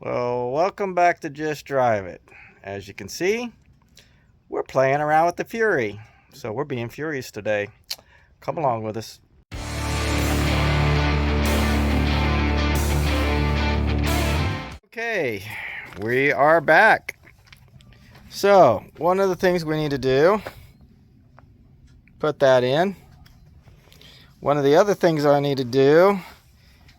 Well, welcome back to Just Drive It. As you can see, we're playing around with the Fury. So we're being furious today. Come along with us. Okay, we are back. So, one of the things we need to do, put that in. One of the other things I need to do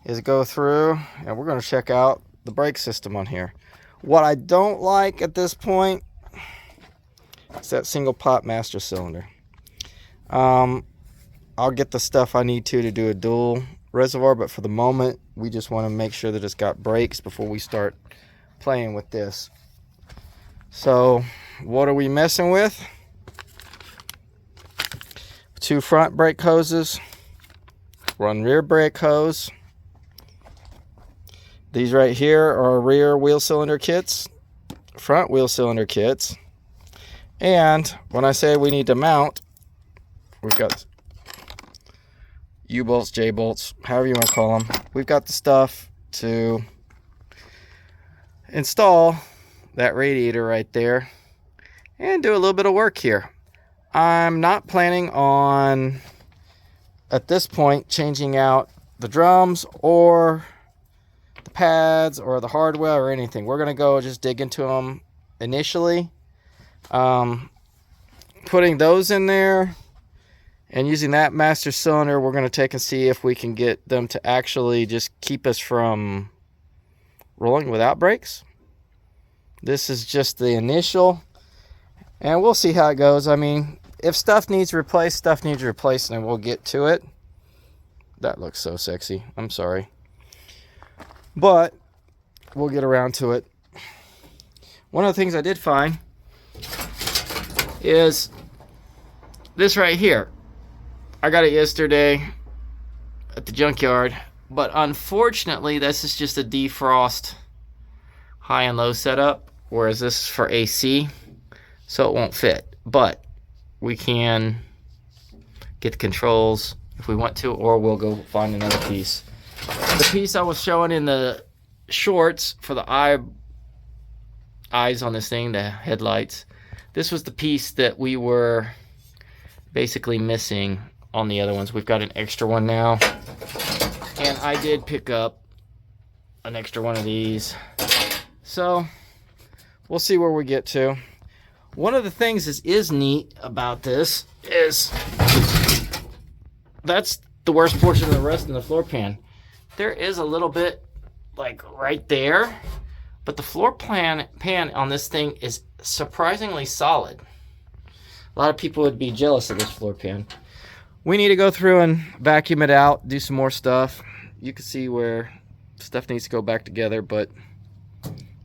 is go through and we're going to check out the brake system on here. What I don't like at this point is that single pot master cylinder. I'll get the stuff I need to do a dual reservoir, but for the moment we just want to make sure that it's got brakes before we start playing with this. So what are we messing with? 2 front brake hoses, 1 rear brake hose. These right here are rear wheel cylinder kits, front wheel cylinder kits. And when I say we need to mount, we've got U-bolts, J-bolts, however you want to call them. We've got the stuff to install that radiator right there and do a little bit of work here. I'm not planning on, at this point, changing out the drums or the pads or the hardware or anything. We're going to go just dig into them initially. Putting those in there and using that master cylinder, we're going to take and see if we can get them to actually just keep us from rolling without brakes. This is just the initial, and we'll see how it goes. I mean, if stuff needs replaced, and we'll get to it. That looks so sexy. I'm sorry. But we'll get around to it. One of the things I did find is this right here. I got it yesterday at the junkyard, but unfortunately this is just a defrost high and low setup, whereas this is for AC, so it won't fit. But we can get the controls if we want to, or we'll go find another piece. The piece I was showing in the shorts for the eyes on this thing, the headlights, this was the piece that we were basically missing on the other ones. We've got an extra one now, and I did pick up an extra one of these, so we'll see where we get to. One of the things that is neat about this is that's the worst portion of the rust in the floor pan. There is a little bit like right there, but the floor pan on this thing is surprisingly solid. A lot of people would be jealous of this floor pan. We need to go through and vacuum it out, do some more stuff. You can see where stuff needs to go back together, but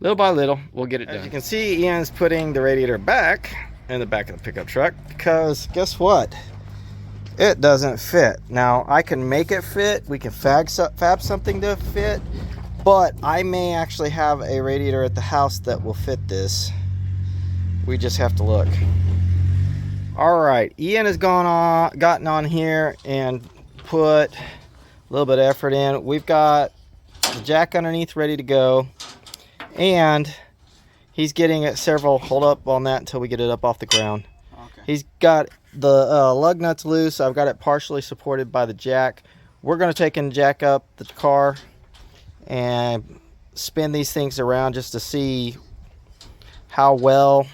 little by little, we'll get it done. As you can see, Ian's putting the radiator back in the back of the pickup truck because guess what? It doesn't fit. Now, I can make it fit. We can fab something to fit, but I may actually have a radiator at the house that will fit this. We just have to look. All right, Ian has gotten on here and put a little bit of effort in. We've got the jack underneath ready to go, and he's getting it several. Hold up on that until we get it up off the ground. Okay. He's got the lug nuts loose. I've got it partially supported by the jack. We're going to take and jack up the car and spin these things around just to see how well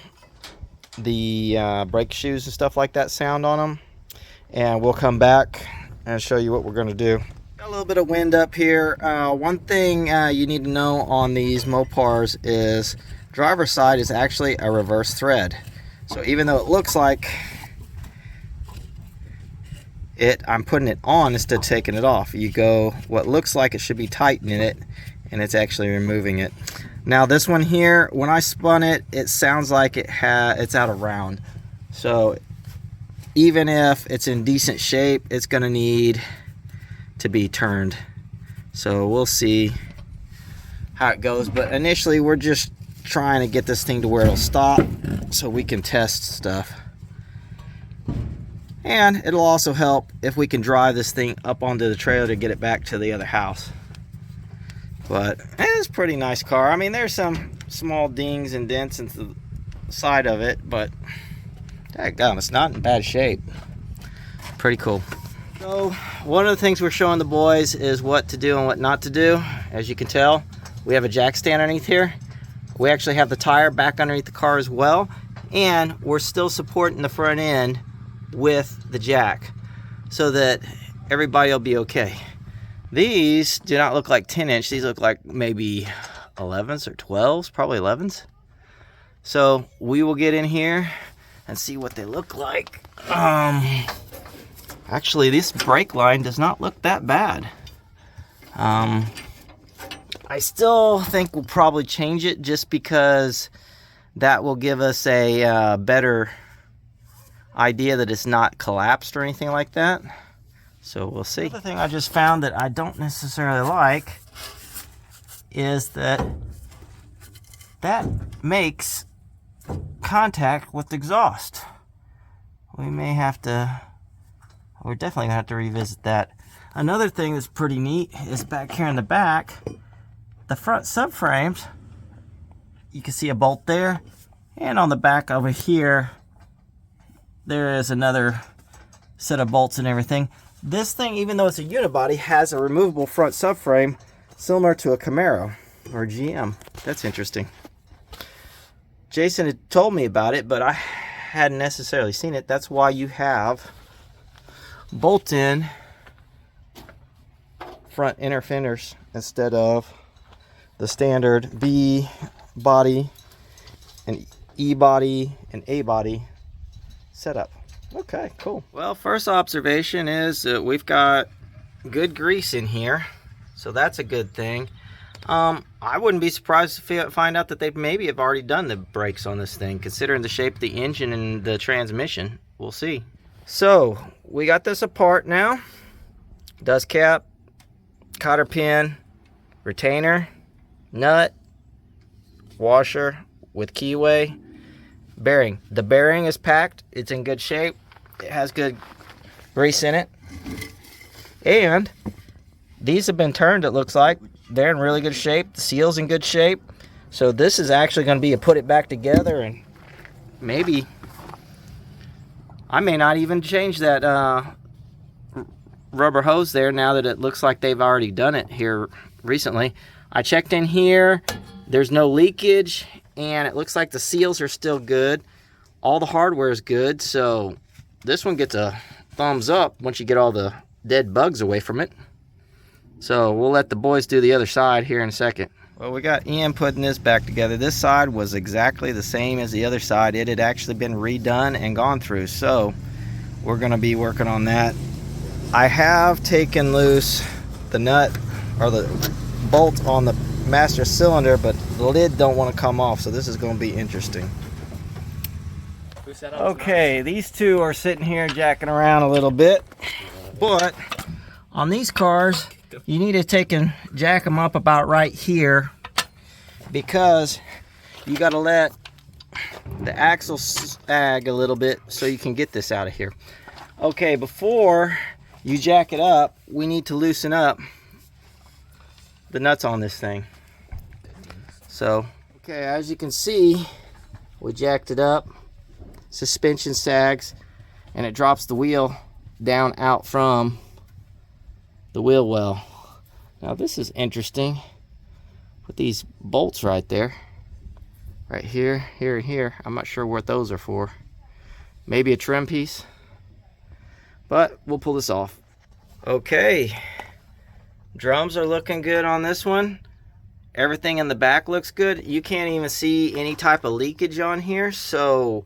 the brake shoes and stuff like that sound on them, and we'll come back and show you what we're going to do. Got a little bit of wind up here. One thing you need to know on these Mopars is driver's side is actually a reverse thread. So even though it looks like I'm putting it on instead of taking it off. You go what looks like it should be tightening it, and it's actually removing it. Now this one here, when I spun it, it sounds like it's out of round. So even if it's in decent shape, it's gonna need to be turned. So we'll see how it goes. But initially we're just trying to get this thing to where it'll stop so we can test stuff. And it'll also help if we can drive this thing up onto the trailer to get it back to the other house. But it's a pretty nice car. I mean, there's some small dings and dents into the side of it, but dadgum, it's not in bad shape. Pretty cool. So one of the things we're showing the boys is what to do and what not to do. As you can tell, we have a jack stand underneath here. We actually have the tire back underneath the car as well, and we're still supporting the front end with the jack so that everybody will be okay. These do not look like 10-inch. These look like maybe 11s or 12s, probably 11s. So we will get in here and see what they look like. Actually, this brake line does not look that bad. I still think we'll probably change it just because that will give us a better idea that it's not collapsed or anything like that. So we'll see. Another thing I just found that I don't necessarily like is that makes contact with the exhaust. We may have to, we're definitely gonna have to revisit that. Another thing that's pretty neat is back here in the back, the front subframes, you can see a bolt there, and on the back over here, there is another set of bolts and everything. This thing, even though it's a unibody, has a removable front subframe similar to a Camaro or GM. That's interesting. Jason had told me about it, but I hadn't necessarily seen it. That's why you have bolt-in front inner fenders instead of the standard B body and E body and A body setup. Okay, cool. Well, first observation is that we've got good grease in here, so that's a good thing. I wouldn't be surprised to find out that they maybe have already done the brakes on this thing, considering the shape of the engine and the transmission. We'll see. So we got this apart now. Dust cap, cotter pin, retainer, nut, washer with keyway, bearing. The bearing is packed. It's in good shape. It has good grease in it. And these have been turned, it looks like. They're in really good shape. The seal's in good shape. So this is actually going to be a put it back together, and maybe I may not even change that rubber hose there now that it looks like they've already done it here recently. I checked in here. There's no leakage, and it looks like the seals are still good. All the hardware is good, so this one gets a thumbs up once you get all the dead bugs away from it. So we'll let the boys do the other side here in a second. Well, we got Ian putting this back together. This side was exactly the same as the other side. It had actually been redone and gone through, so we're going to be working on that. I have taken loose the nut or the bolt on the master cylinder, but the lid don't want to come off, so this is going to be interesting. Okay, these two are sitting here jacking around a little bit, but on these cars you need to take and jack them up about right here, because you got to let the axle sag a little bit so you can get this out of here. Okay, before you jack it up, we need to loosen up the nuts on this thing. So, okay, as you can see, we jacked it up. Suspension sags, and it drops the wheel down out from the wheel well. Now this is interesting with these bolts right there, right here, here, and here. I'm not sure what those are for. Maybe a trim piece, but we'll pull this off. Okay, drums are looking good on this one. Everything in the back looks good. You can't even see any type of leakage on here, so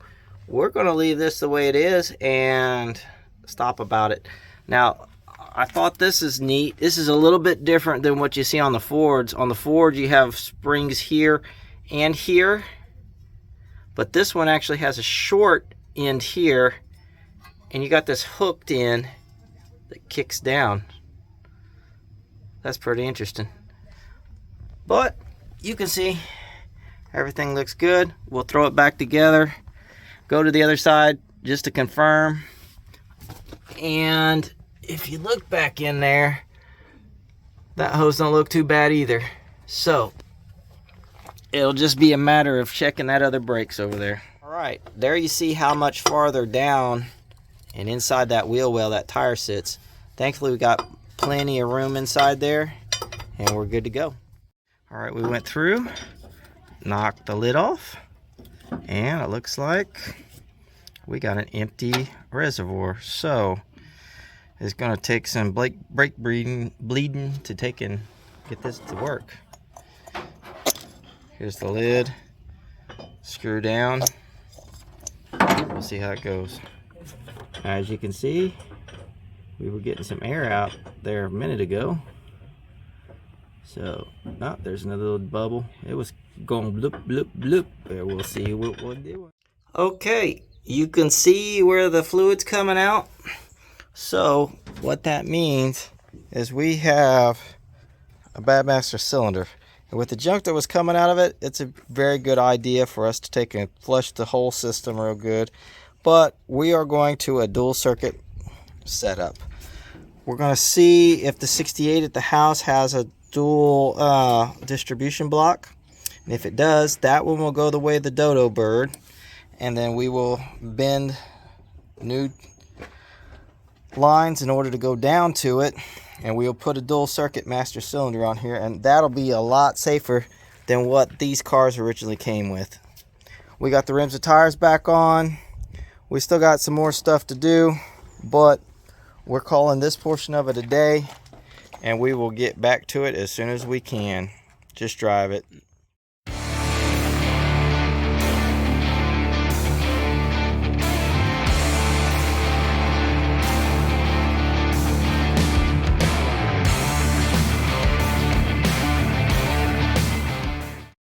we're going to leave this the way it is and stop about it. Now, I thought this is neat. This is a little bit different than what you see on the Fords. On the Ford, you have springs here and here, but this one actually has a short end here, and you got this hooked in that kicks down. That's pretty interesting. But you can see everything looks good. We'll throw it back together. Go to the other side just to confirm. And if you look back in there, that hose don't look too bad either. So it'll just be a matter of checking that other brakes over there. All right, there you see how much farther down and inside that wheel well that tire sits. Thankfully, we got plenty of room inside there, and we're good to go. All right, we went through, knocked the lid off, and it looks like we got an empty reservoir. So it's gonna take some brake bleeding to take and get this to work. Here's the lid, screw down. We'll see how it goes. As you can see, we were getting some air out there a minute ago. So, oh, there's another little bubble. It was going bloop, bloop, bloop. There, we'll see what we'll do. Okay, you can see where the fluid's coming out. So, what that means is we have a bad master cylinder. And with the junk that was coming out of it, it's a very good idea for us to take and flush the whole system real good. But we are going to a dual circuit setup. We're going to see if the 68 at the house has a dual distribution block. And if it does, that one will go the way of the dodo bird. And then we will bend new lines in order to go down to it. And we'll put a dual circuit master cylinder on here, and that'll be a lot safer than what these cars originally came with. We got the rims and tires back on. We still got some more stuff to do, but we're calling this portion of it a day, and we will get back to it as soon as we can. Just drive it.